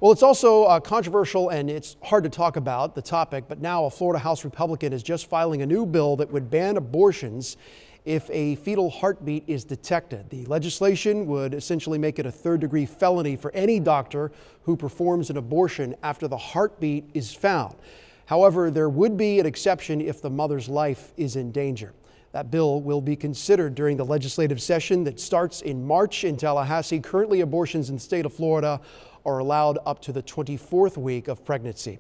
Well, it's also controversial and it's hard to talk about the topic, but now a Florida House Republican is just filing a new bill that would ban abortions if a fetal heartbeat is detected. The legislation would essentially make it a third-degree felony for any doctor who performs an abortion after the heartbeat is found. However, there would be an exception if the mother's life is in danger. That bill will be considered during the legislative session that starts in March in Tallahassee. Currently, abortions in the state of Florida are allowed up to the 24th week of pregnancy.